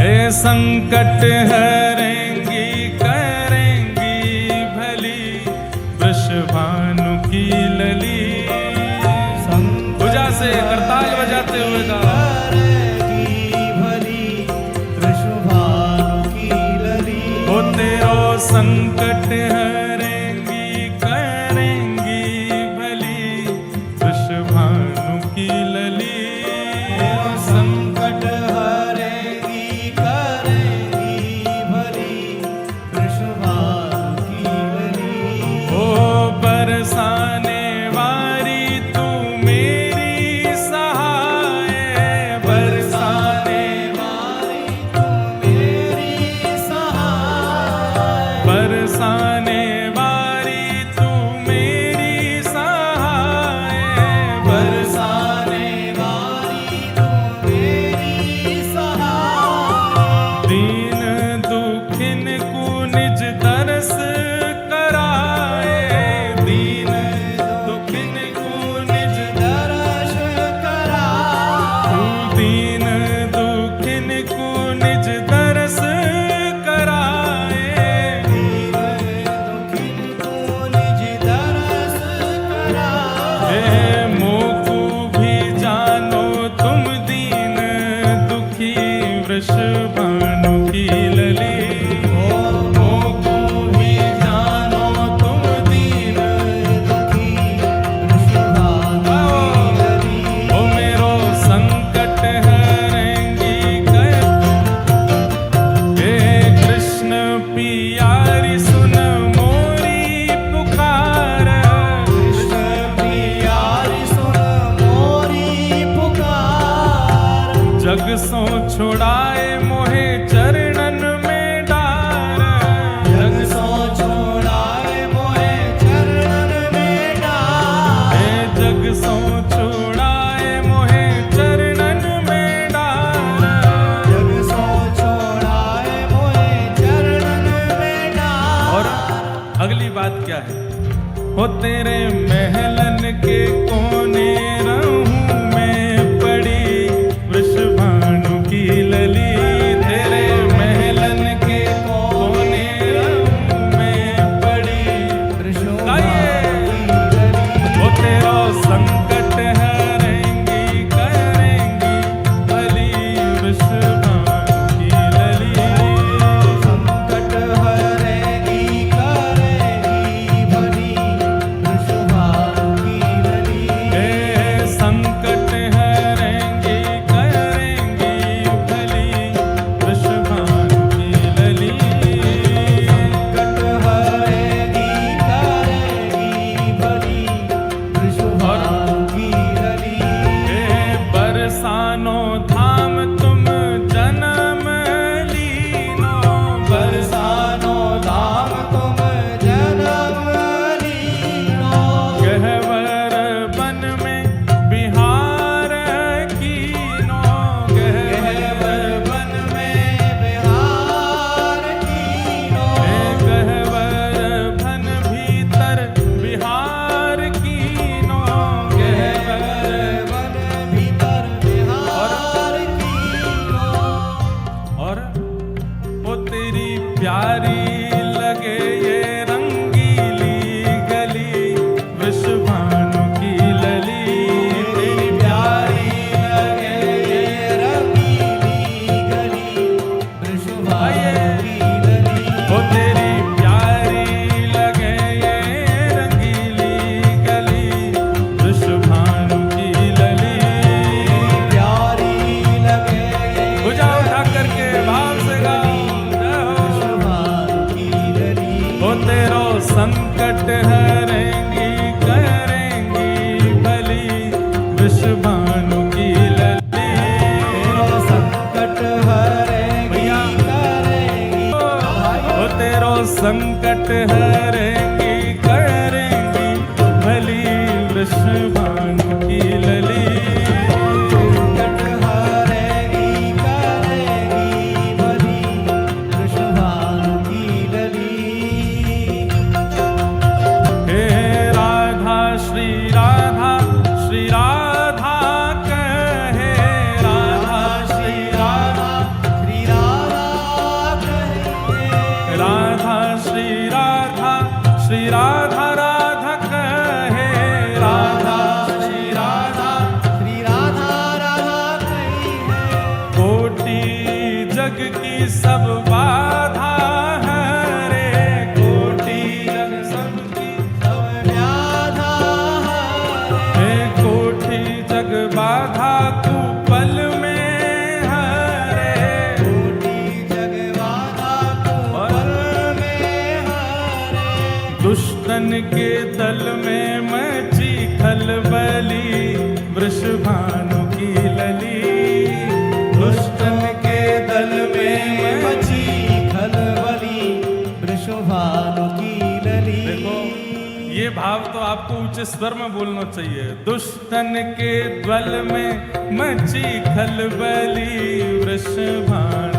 संकट हरेंगी करेंगी भली वृषभानु की लली। भुजा से करताल बजाते हुए करेंगी भली वृषभानु की लली। हो तेरो संकट हरेंगी करेंगी भली वृषभानु की लली। संकट हरेंगी करेंगी भली वृषभानु की लली। ओ बरसाने वारी तू मेरी सहाय, बरसाने वाली तू मेरी सहाय। बरसाने वारी तू मेरी सहाय। बरसाने वाली तू मेरी सहाय। दीन दुखिन को निज तरस कराए। दीन दुखिन को निज दर्श कराए। तू दीन दुखिन को निज तरस कराए। दीन दुखिन को निज दर्श कराए। हे मोकू भी जानो तुम दीन दुखी वृषभानु की लली। ओ मोको भी जानो तुम दीन दुखी वृषभानु की लली। ओ मेरो संकट हरेंगी कर। हे कृष्ण पियारी सुन मोरी पुकार। कृष्ण प्यारी सुन मोरी पुकार। जग सो छुड़ाए मोहे चरणन में डार। जग सो छोड़ाए मोहे चरणन में डार। हे जग सो छुड़ाए मोहे चरणन में डार। जग सो छोड़ाए मोहे चरणन में डार। और अगली बात क्या है? हो तेरे महलन के कोने रहूं मैं पड़ी वृषभानु की लली। तेरे महलन के कोने रहूं मैं पड़ी। वृषभानु की लली। वो तेरा संकट हरेंगी करेंगी भली वृषभानु की लली। संकट हरेंगी करेंगी भली वृषभानु की लली। हे संकट हरेंगी करेंगी भली वृषभानु की लली। संकट हरेंगी करेंगी भली वृषभानु की लली। हे बरसानो धाम तुम जन्म लीनो। बरसानो धाम तुम जन्म लीनो। गहवर बन में बिहार कीनो। गहवर बन में बिहार कीनो। हे गहवर बन भीतर बिहार कीनो। गहवर बन भीतर बिहार कीनो। और वो तेरी प्यारी लगे ये रंगीली गली वृषभानु की लली। तेरी प्यारी लगे ये रंगीली गली वृषभानु की लली। वो तेरी प्यारी लगे ये रंगीली गली वृषभानु की लली। प्यारी लगे ये भुजा उठा करके भाव से गाओ जय हो। वृषभानु की लली। वो तेरो संकट हरेंगी करेंगी भली वृषभानु की लली। तेरो संकट हरेंगी भैया। करेंगी वो तेरो संकट हरेंगी करेंगी भली वृषभानु की लली। संकट हरेंगी करेंगी भली वृषभानु की लली। हे राधा श्री राधा श्री राधा कहे। राधा श्री राधा श्री राधा जग की सब बाधा हरे, कोटि जग सबकी सब व्याधा हरे, हे कोटि जग बाधा कुपल में हरे, कोटि जग बाधा कुपल में हरे, दुष्टन के दल में मची खलबली, वृषभानु की लली, दुष्टन के दल में मची खलबली, वृषभानु की लली। देखो ये भाव तो आपको ऊंचे स्वर में बोलना चाहिए। दुष्टन के द्वल में मची खलबली, वृषभानु